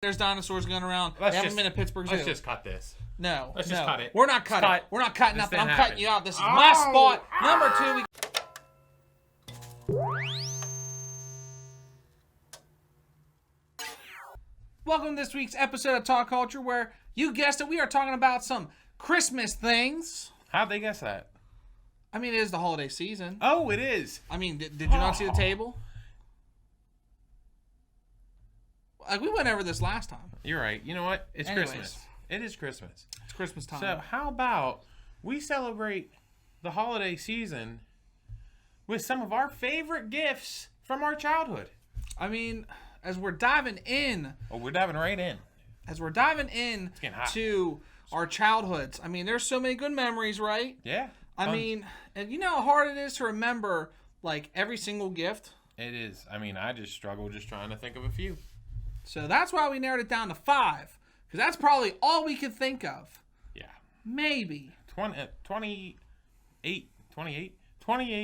there's dinosaurs going around. They haven't been to Pittsburgh Zoo. Let's just cut this. No. Let's just cut it. We're not cutting. We're not cutting nothing. I'm cutting you out. This is my spot. Number 2. Welcome to this week's episode of Talk Culture, where you guessed it, we are talking about some Christmas things. How'd they guess that? I mean, it is the holiday season. Oh, it is. I mean, did you not see the table? Like, we went over this last time. You're right. You know what? It's Christmas. It is Christmas. It's Christmas time. So how about we celebrate the holiday season with some of our favorite gifts from our childhood? I mean, as we're diving in. Oh, we're diving right in. As we're diving in to our childhoods. I mean, there's so many good memories, right? Yeah. I mean, and you know how hard it is to remember, like, every single gift? It is. I mean, I just struggle just trying to think of a few. So that's why we narrowed it down to 5. Because that's probably all we could think of. Yeah. Maybe. 28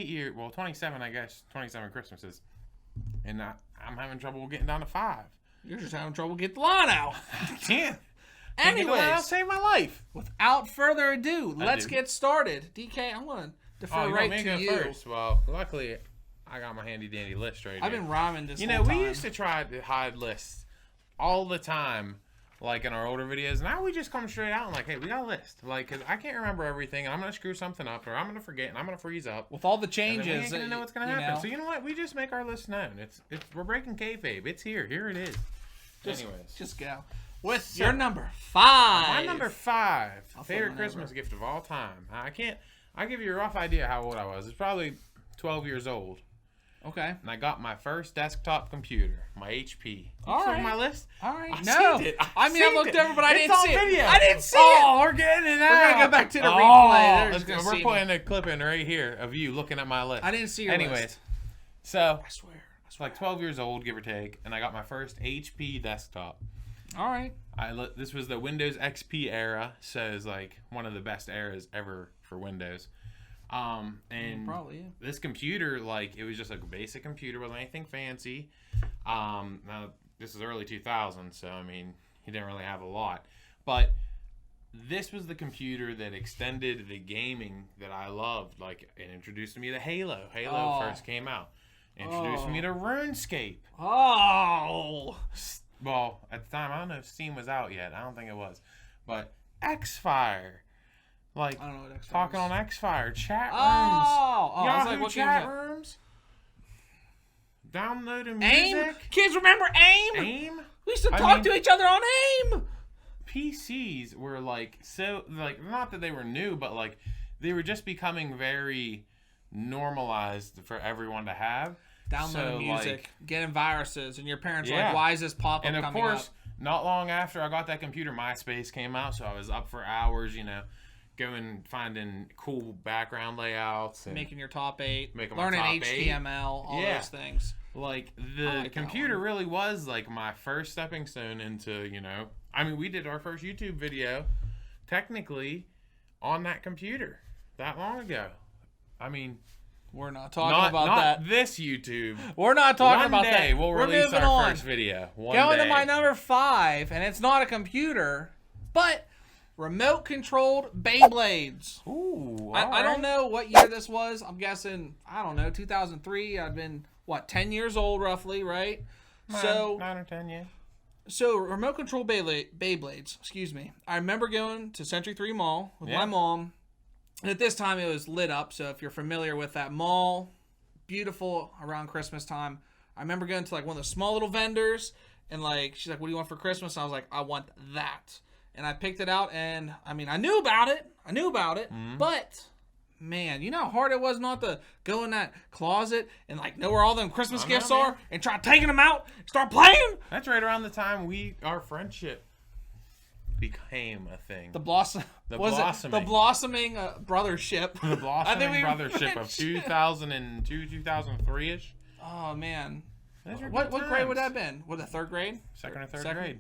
years. Well, 27, I guess. 27 Christmases. And I'm having trouble getting down to 5. You're just having trouble getting the line out. I can't. Anyways. I'll save my life. Without further ado, let's get started. DK, I'm going to defer right to you. First. Well, luckily, I got my handy dandy list right here. I've been rhyming this whole time. We used to try to hide lists all the time, like in our older videos. Now we just come straight out and like, hey, we got a list. Like, cause I can't remember everything, and I'm gonna screw something up, or I'm gonna forget, and I'm gonna freeze up with all the changes. We ain't gonna know what's gonna happen. So you know what? We just make our list known. We're breaking kayfabe. It's here. Here it is. Anyways, just go with your number 5. My number 5 favorite Christmas gift of all time. I'll give you a rough idea how old I was. It's probably 12 years old. Okay. And I got my first desktop computer, my HP. All right. My list? All right. I looked over, but I didn't see it. Video. I didn't see it. Oh, we're getting it out. We're going to go back to the replay. We're putting a clip in right here of you looking at my list. I didn't see your list. So, I swear. Like 12 years old, give or take, and I got my first HP desktop. All right. This was the Windows XP era, so it's like one of the best eras ever for Windows. And probably, yeah. This computer, like, it was just like a basic computer, wasn't anything fancy. Now this is early 2000s, so I mean, he didn't really have a lot, but this was the computer that extended the gaming that I loved. Like, it introduced me to Halo. Halo first came out. Introduced me to RuneScape. Oh. Well, at the time, I don't know if Steam was out yet. I don't think it was, but Xfire. Like, I don't know what Xfire talking is. on Xfire, chat rooms. Oh, Yahoo chat rooms. Downloading music. AIM? Kids remember AIM? AIM? We used to talk to each other on AIM. PCs were like, so, like, not that they were new, but like, they were just becoming very normalized for everyone to have. Downloading music, like, getting viruses, and your parents were like, why is this pop-up coming up? And of course, not long after I got that computer, MySpace came out, so I was up for hours, going finding cool background layouts. And making your top 8. Learning HTML, all those things. Like, the computer really was, like, my first stepping stone into, I mean, we did our first YouTube video, technically, on that computer that long ago. I mean, we're not talking about that. Not this YouTube. We're not talking about that. One day we'll release our first video. Going to my number 5, and it's not a computer, but remote-controlled Beyblades. Ooh, I don't know what year this was. I'm guessing, 2003. I'd been, 10 years old roughly, right? 9 or 10, yeah. So, remote-controlled Beyblades, excuse me. I remember going to Century 3 Mall with my mom. And at this time, it was lit up. So if you're familiar with that mall, beautiful around Christmas time. I remember going to like one of the small little vendors, and like she's like, "What do you want for Christmas?" And I was like, "I want that." And I picked it out, and I mean, I knew about it, but man, you know how hard it was not to go in that closet and like know where all them Christmas gifts are, and try taking them out, start playing. That's right around the time our friendship became a thing. The blossoming brothership. The blossoming brothership of 2002, 2003-ish. Oh, man. What grade would that have been? What, the 3rd grade? Second or third grade.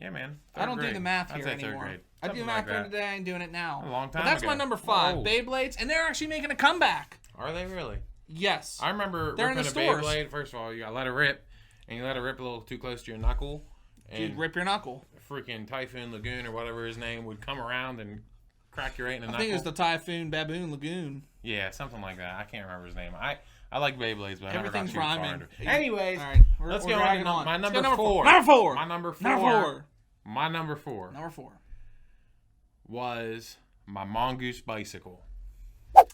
Yeah, man. I don't do the math here anymore. I do math here today. I ain't doing it now. A long time ago. That's my number 5. Whoa. Beyblades, and they're actually making a comeback. Are they really? Yes. I remember ripping a Beyblade. First of all, you gotta let it rip, and you let it rip a little too close to your knuckle. And you'd rip your knuckle. Freaking Typhoon Lagoon or whatever his name would come around and crack your right in the knuckle. I think it was the Typhoon Baboon Lagoon. Yeah, something like that. I can't remember his name. I like Beyblades, but Everything's I never got too rhyming. far into it. Anyways, all right, let's we're go dragging on. My number Let's go four. Number four. My number four. Number four. My number four. Number four. Was my Mongoose bicycle.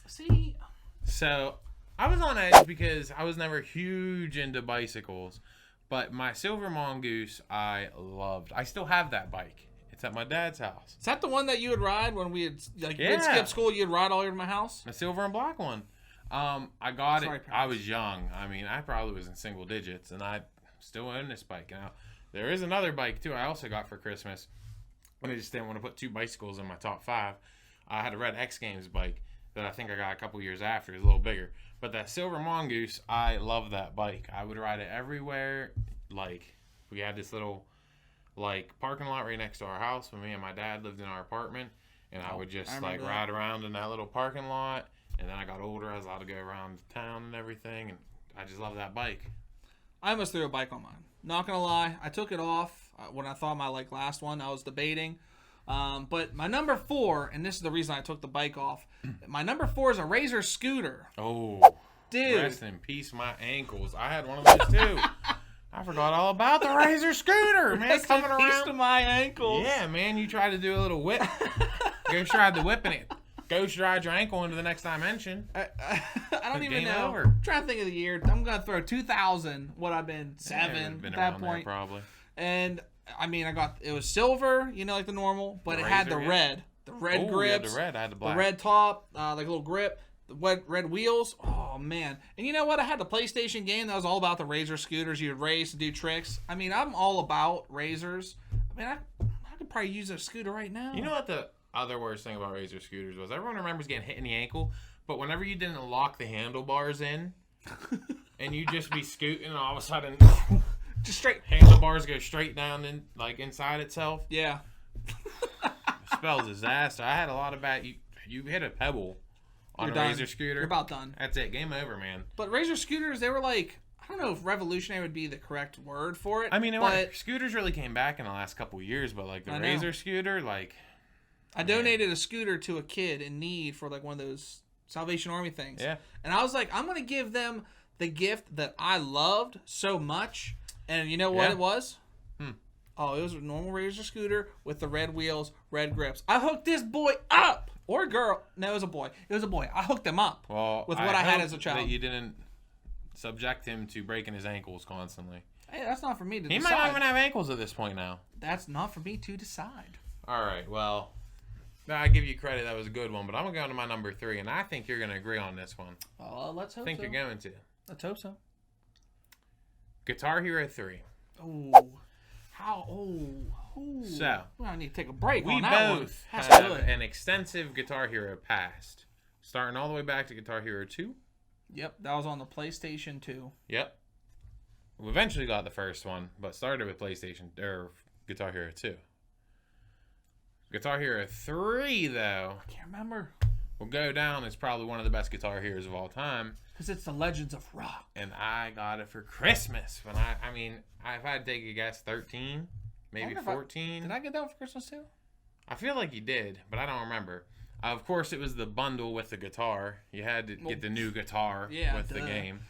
See? So, I was on edge because I was never huge into bicycles. But my silver Mongoose, I loved. I still have that bike. It's at my dad's house. Is that the one that you would ride when we'd Yeah. skip school? You'd ride all over to my house? The silver and black one. I got Sorry, it. parents. I was young. I mean, I probably was in single digits, and I still own this bike. Now, there is another bike, too, I also got for Christmas. And I just didn't want to put two bicycles in my top 5. I had a red X Games bike that I think I got a couple years after. It was a little bigger. But that silver Mongoose, I love that bike. I would ride it everywhere. Like, we had this little, like, parking lot right next to our house when me and my dad lived in our apartment. And I would just, like, ride around in that little parking lot. And then I got older. I was allowed to go around town and everything. And I just love that bike. I almost threw a bike on mine. Not going to lie. I took it off when I thought my last one. I was debating. But my number 4, and this is the reason I took the bike off. My number 4 is a Razor scooter. Oh, dude. Rest in peace, my ankles. I had one of those too. I forgot all about the Razor scooter, man. Rest coming in peace around to my ankles. Yeah, man. You tried to do a little whip. Ghost ride the whip, and it ghost ride your ankle into the next dimension. I don't even Game know. over. I'm trying to think of the year. I'm going to throw 2000. What I've been 7 been at that around point. there, probably. And I mean, it was silver, like the normal, but it had the red. The red grips. The red. I had the black. The red top, like a little grip. The red wheels. Oh, man. And you know what? I had the PlayStation game that was all about the Razor scooters. You would race and do tricks. I mean, I'm all about Razors. I mean, I could probably use a scooter right now. You know what the other worst thing about Razor scooters was? Everyone remembers getting hit in the ankle, but whenever you didn't lock the handlebars in, and you just be scooting, and all of a sudden, just straight handlebars go straight down inside itself. Yeah. Spells disaster. I had a lot of bad. You hit a pebble on a Razor scooter. You're about done. That's it. Game over, man. But Razor scooters, they were like, I don't know if revolutionary would be the correct word for it. I mean, scooters really came back in the last couple of years, but like the Razor scooter, like. I donated a scooter to a kid in need for like one of those Salvation Army things. Yeah. And I was like, I'm going to give them the gift that I loved so much. And you know what it was? Oh, it was a normal Razor scooter with the red wheels, red grips. I hooked this boy up. Or girl. No, it was a boy. It was a boy. I hooked him up with what I had as a child. That you didn't subject him to breaking his ankles constantly. Hey, that's not for me to decide. He might not even have ankles at this point now. That's not for me to decide. All right, well, I give you credit. That was a good one, but I'm going to go to my number 3, and I think you're going to agree on this one. Let's hope so. I think you're going to. Let's hope so. Guitar Hero 3. Oh. How? Oh. So, I need to take a break we on that one. both That's have good. an extensive Guitar Hero past, starting all the way back to Guitar Hero 2. Yep, that was on the PlayStation 2. Yep. We eventually got the first one, but started with PlayStation or Guitar Hero 2. Guitar Hero 3, though, I can't remember. will go down as probably one of the best Guitar Heroes of all time. Because it's the Legends of Rock. And I got it for Christmas. When I mean, if I had to take a guess, 13, maybe 14. Did I get that one for Christmas too? I feel like you did, but I don't remember. Of course, it was the bundle with the guitar. You had to get the new guitar with the game.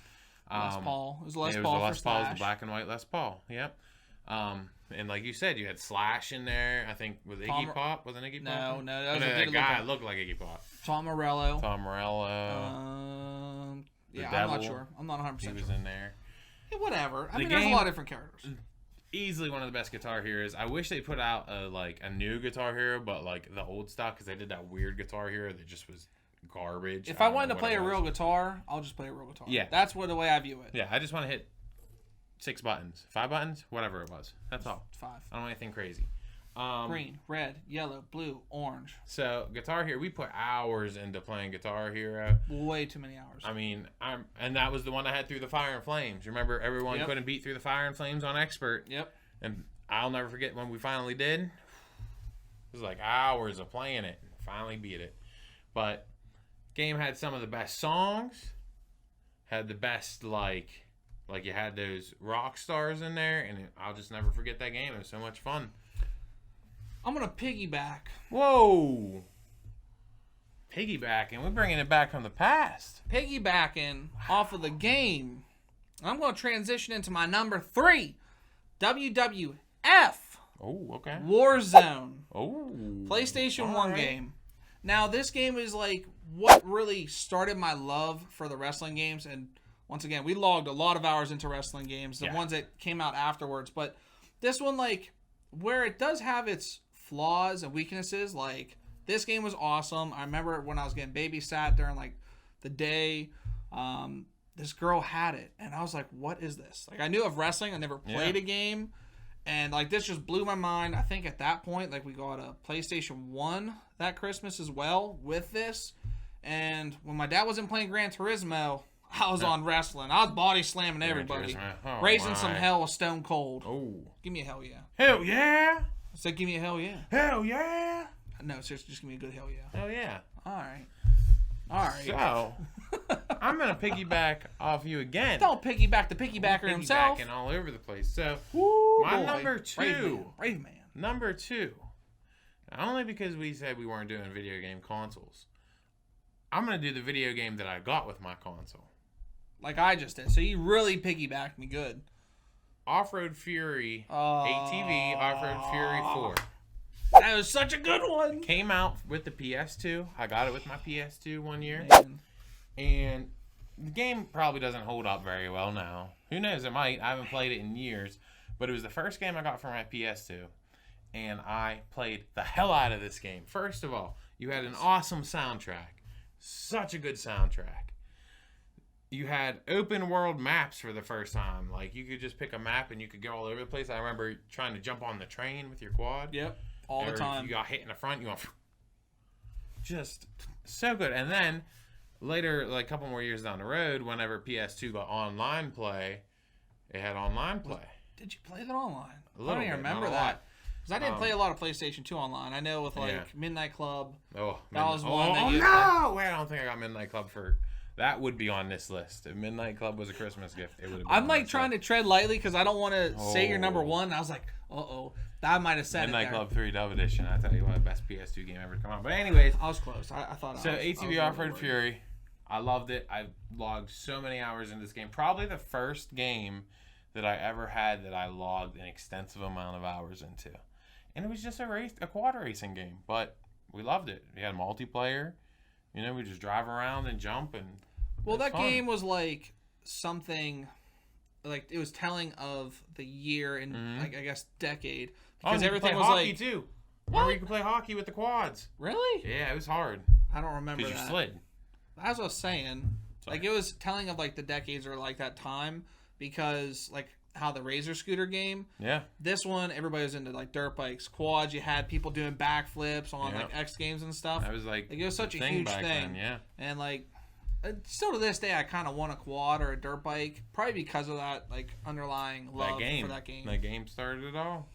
Les Paul. It was Les Paul. Paul It was for Les Paul, Slash. the black and white Les Paul. Yep. And like you said, you had Slash in there. I think was Iggy Pop. Wasn't Iggy Pop? No, that was that guy looked like Iggy Pop. Tom Morello. Yeah, I'm not sure. I'm not 100% sure. He was in there. Yeah, whatever. I mean, there's a lot of different characters. Easily one of the best Guitar Heroes. I wish they put out a new Guitar Hero, but like the old stock, because they did that weird Guitar Hero that just was garbage. If I wanted to play a real guitar, I'll just play a real guitar. Yeah. That's the way I view it. Yeah, I just want to hit 6 buttons. 5 buttons? Whatever it was. That's all. 5. I don't want anything crazy. Green, red, yellow, blue, orange. So, Guitar Hero, we put hours into playing Guitar Hero. Way too many hours. I mean, and that was the one I had Through the Fire and Flames. Remember, everyone couldn't beat Through the Fire and Flames on Expert. Yep. And I'll never forget when we finally did. It was like hours of playing it and finally beat it. But game had some of the best songs, had the best Like, you had those rock stars in there, and I'll just never forget that game. It was so much fun. I'm going to piggyback. Whoa. Piggybacking. We're bringing it back from the past. Piggybacking off of the game. I'm going to transition into my number 3. WWF. Oh, okay. Warzone. Oh. PlayStation 1 right. game. Now, this game is like what really started my love for the wrestling games. And once again, we logged a lot of hours into wrestling games, the ones that came out afterwards. But this one, like, where it does have its flaws and weaknesses, like, this game was awesome. I remember when I was getting babysat during, like, the day, this girl had it. And I was like, what is this? Like, I knew of wrestling. I never played a game. And, like, this just blew my mind. I think at that point, like, we got a PlayStation 1 that Christmas as well with this. And when my dad wasn't playing Gran Turismo, I was on wrestling. I was body slamming everybody. Oh, raising some hell with Stone Cold. Oh. Give me a hell yeah. Hell yeah. I said, give me a hell yeah. Hell yeah. No, seriously, just give me a good hell yeah. Hell yeah. All right. All right. So, I'm going to piggyback off you again. Don't piggyback the piggybacker himself. Piggybacking all over the place. So, Woo, my boy. number 2. Brave man. Number 2. Not only because we said we weren't doing video game consoles, I'm going to do the video game that I got with my console. Like I just did. So you really piggybacked me good. Off-Road Fury ATV Off-Road Fury 4. That was such a good one. Came out with the PS2. I got it with my PS2 one year. Man. And the game probably doesn't hold up very well now. Who knows? It might. I haven't played it in years. But it was the first game I got for my PS2. And I played the hell out of this game. First of all, you had an awesome soundtrack. Such a good soundtrack. You had open world maps for the first time. Like, you could just pick a map and you could go all over the place. I remember trying to jump on the train with your quad. Yep. All the time. If you got hit in the front, you went just so good. And then later, like a couple more years down the road, whenever PS2 got online play, it had online play. Did you play that online? A little I don't even bit, remember not a that. lot. Because I didn't play a lot of PlayStation 2 online. I know with, like, Midnight Club. Oh, that was one that you no! Wait, I don't think I got Midnight Club for... That would be on this list. If Midnight Club was a Christmas gift, it would have been I'm, like, trying to tread lightly because I don't want to say your number 1. I was like, uh-oh. That might have said Midnight it there. Club 3 Dove Edition. I tell you what, best PS2 game ever to come out. But anyways. I was close. I thought So, I was ATV Off-Road Fury. I loved it. I logged so many hours in this game. Probably the first game that I ever had that I logged an extensive amount of hours into. And it was just a quad racing game. But we loved it. We had multiplayer. You know, we just drive around and jump and... Well, that game was like something, like it was telling of the year and like, I guess decade because everything was hockey like too. Remember you could play hockey with the quads. Really? Yeah, it was hard. I don't remember that. Because you slid. That's what I was saying. Sorry. Like it was telling of like the decades or like that time because like how the Razor scooter game. Yeah. This one, everybody was into like dirt bikes, quads. You had people doing backflips on like X Games and stuff. That was like it was such a huge thing. Then, yeah. And like. Still to this day, I kind of want a quad or a dirt bike, probably because of that like underlying love for that game. That game started it all.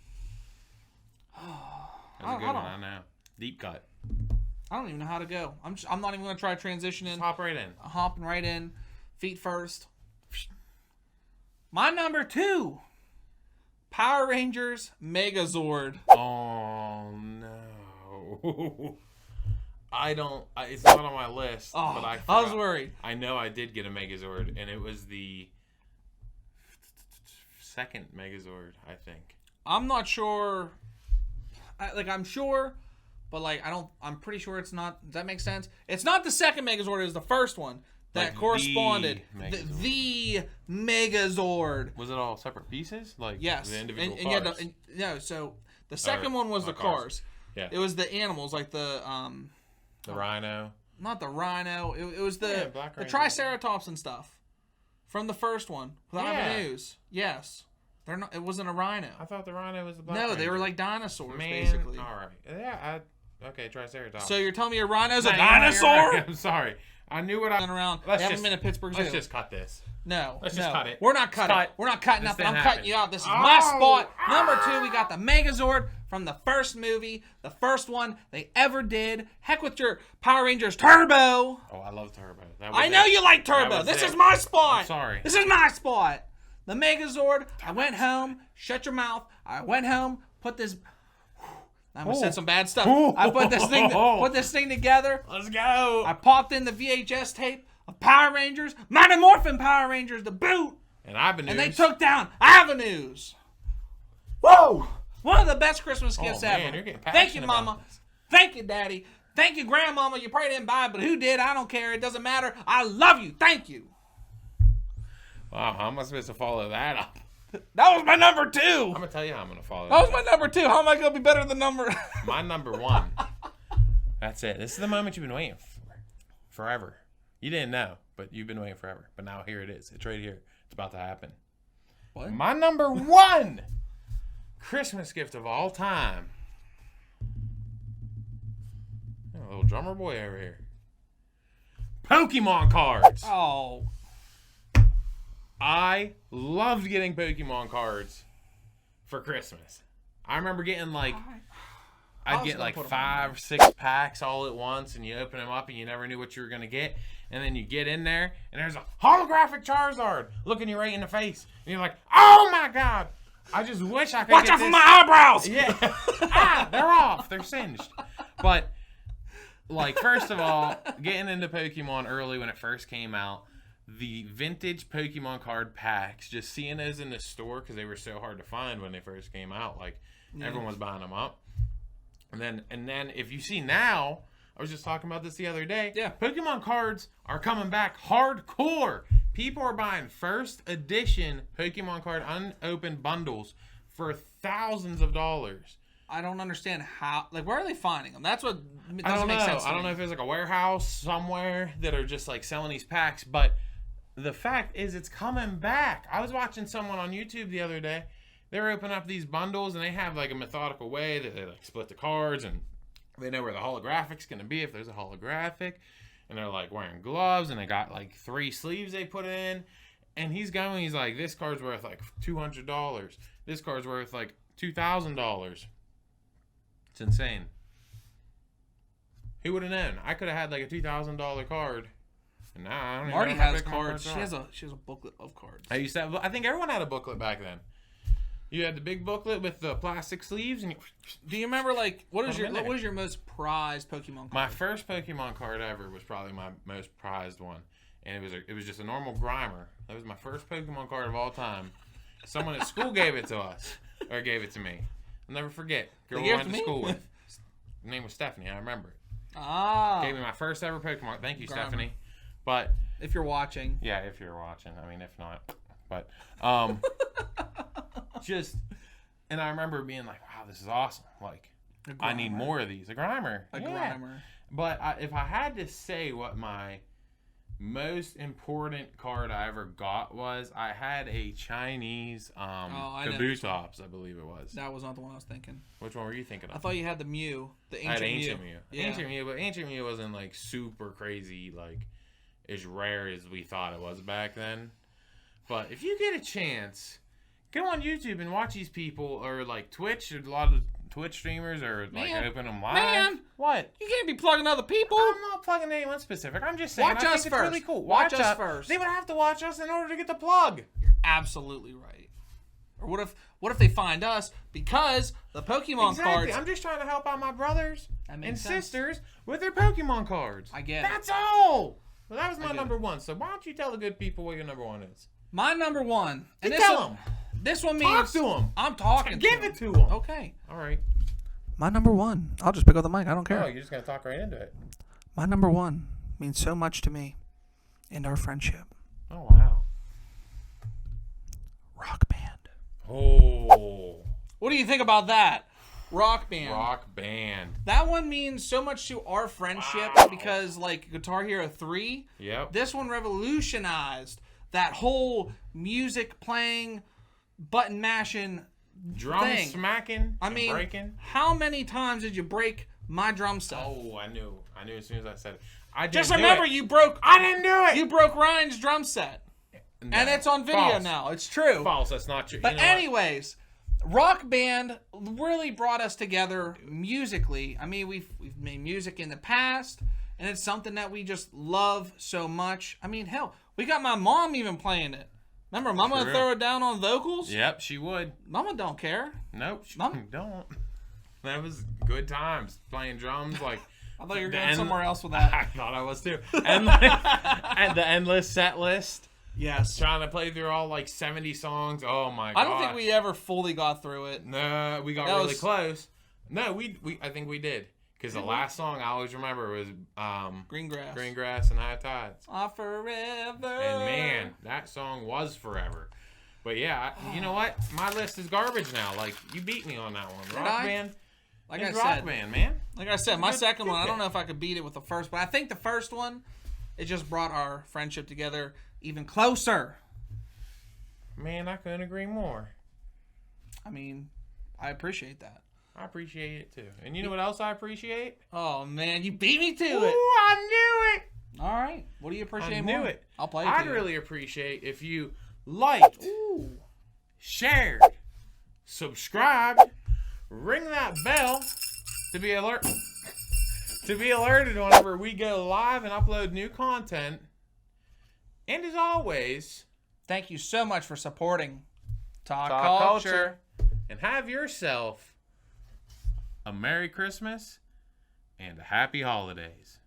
That's a good one. I know. Deep cut. I don't even know how to go. I'm not even gonna try transitioning. Just hop right in. I'm hopping right in, feet first. My number 2, Power Rangers Megazord. Oh no. It's not on my list, but I was worried. I know I did get a Megazord, and it was the second Megazord, I think. I'm not sure. I'm sure, but I'm pretty sure it's not. Does that make sense? It's not the second Megazord. It was the first one that like corresponded. The Megazord. Was it all separate pieces? Like yes, the individual cars? No, so the second one was the cars. Yeah. It was the animals, like the rhino. Not the rhino. It was the Triceratops and stuff from the first one. Without having news. Yes. They're not. It wasn't a rhino. I thought the rhino was the Black No, Ranger. they were like dinosaurs, basically. All right. Yeah. Okay, Triceratops. So you're telling me a rhino's a dinosaur? I'm sorry. I knew what I... around. They haven't been to Pittsburgh Zoo. Let's just cut this. No. Let's just cut it. We're not cutting. We're not cutting nothing. I'm cutting you out. This is my spot. Number 2, we got the Megazord from the first movie. The first one they ever did. Heck with your Power Rangers Turbo. Oh, I love Turbo. I know you like Turbo. This is my spot. I'm sorry. This is my spot. the Megazord. I went home. Shut your mouth. I went home. Put this. I'm gonna say some bad stuff. I put this thing together. Let's go. I popped in the VHS tape of Power Rangers, Mighty Morphin Power Rangers, the boot, and Avenues. And they took down Avenues. Whoa! One of the best Christmas gifts ever. You're getting Thank you, passionate Mama. about this. Thank you, Daddy. Thank you, Grandmama. You probably didn't buy it, but who did? I don't care. It doesn't matter. I love you. Thank you. Wow, how am I supposed to follow that up? That was my number 2. I'm gonna tell you how I'm gonna follow That was my number 2. How am I gonna be better than number? My number 1. That's it. This is the moment you've been waiting for. Forever. You didn't know, but you've been waiting forever. But now here it is. It's right here. It's about to happen. What? My number 1 Christmas gift of all time. Oh, a little drummer boy over here. Pokemon cards. Oh. I loved getting Pokemon cards for Christmas. I remember getting I'd get like 5 or 6 packs all at once, and you open them up and you never knew what you were going to get. And then you get in there and there's a holographic Charizard looking you right in the face. And you're like, oh my God. I just wish I could Watch get out this. for my eyebrows. Yeah. They're off. They're singed. But first of all, getting into Pokemon early when it first came out, the vintage Pokemon card packs, just seeing those in the store because they were so hard to find when they first came out. Everyone was buying them up. And then if you see now, I was just talking about this the other day. Yeah. Pokemon cards are coming back hardcore. People are buying first edition Pokemon card unopened bundles for thousands of dollars. I don't understand how. Where are they finding them? That's what doesn't I don't make know. sense. I don't know if there's a warehouse somewhere that are just selling these packs, but the fact is it's coming back. I was watching someone on YouTube the other day. They were opening up these bundles and they have a methodical way that they split the cards and they know where the holographic's going to be if there's a holographic. And they're wearing gloves and they got 3 sleeves they put in. And he's like, this card's worth $200. This card's worth $2,000. It's insane. Who would have known? I could have had a $2,000 card. And now I don't even Marty know how has big my cards. are. She has a booklet of cards. I think everyone had a booklet back then. You had the big booklet with the plastic sleeves, and Do you remember what is them in there. your most prized Pokemon card? My first Pokemon card ever was probably my most prized one, and it was just a normal Grimer. That was my first Pokemon card of all time. Someone at school gave it to us, or gave it to me. I'll never forget. Girl we went to school with. Her name was Stephanie. I remember it. Ah. Gave me my first ever Pokemon. Thank you, Grimer. Stephanie. But if you're watching, yeah, if you're watching. I mean, if not, but and I remember being like, wow, this is awesome. I need more of these. A Grimer. Grimer. But if I had to say what my most important card I ever got was, I had a Chinese Kabutops, I believe it was. That was not the one I was thinking. Which one were you thinking of? I thought you had the Mew. The I had Ancient Mew. Yeah. Ancient Mew, but Ancient Mew wasn't super crazy, as rare as we thought it was back then. But if you get a chance, go on YouTube and watch these people, or Twitch, or a lot of Twitch streamers, or open them live. Man, what? You can't be plugging other people. I'm not plugging anyone specific. I'm just saying. Watch I us think first. It's really cool. Watch us first. They would have to watch us in order to get the plug. You're absolutely right. Or what if they find us because the Pokemon cards? I'm just trying to help out my brothers and sense. sisters with their Pokemon cards. I get That's it. all. Well, that was my number 1. So why don't you tell the good people what your number 1 is? My number 1. And tell them. This one means Talk to them. I'm talking. Give it to them. Okay. All right. My number 1. I'll just pick up the mic. I don't care. Oh, you're just gonna talk right into it. My number 1 means so much to me and our friendship. Oh wow. Rock Band. Oh. What do you think about that? Rock Band. Rock Band. That one means so much to our friendship because, Guitar Hero 3, Yep. this one revolutionized that whole music playing, button mashing Drum thing. smacking. I mean, breaking. how many times did you break my drum set? Oh, I knew as soon as I said it. I didn't Just do remember, it. you broke. I didn't do it. You broke Ryan's drum set, No. and it's on video False. now. It's true. False. That's not true. But You know what? anyways, Rock Band really brought us together musically. I mean, we've made music in the past, and it's something that we just love so much. I mean, hell, we got my mom even playing it. Remember, Mama would True. throw it down on vocals? Yep, she would. Mama don't care. Nope, she Mom? don't. That was good times playing drums. Like I thought you were the going somewhere else with that. I thought I was too. And the endless set list. Yes. Trying to play through all like 70 songs. Oh my god. I don't think we ever fully got through it. No, we got That really was- close. No, I think we did. Because the last song I always remember was Green Grass. Green Grass and High Tides. Forever. And man, that song was forever. But yeah, you know what? My list is garbage now. Like, you beat me on that one. Did Rock I? Band. Like It's I Rock said, Band, man. Like I said, my Good- second good one, I don't pick. know if I could beat it with the first, but I think the first one, it just brought our friendship together even closer. Man, I couldn't agree more. I mean, I appreciate that. I appreciate it too. And you know what else I appreciate? Oh, man, you beat me to Ooh, it. I knew it. All right. What do you appreciate I more? knew it. I'll play it I'd to you. really appreciate if you liked, Ooh. shared, subscribed, ring that bell to be alerted whenever we go live and upload new content. And as always, Thank you so much for supporting Talk Talk Culture. and have yourself a Merry Christmas and a Happy Holidays.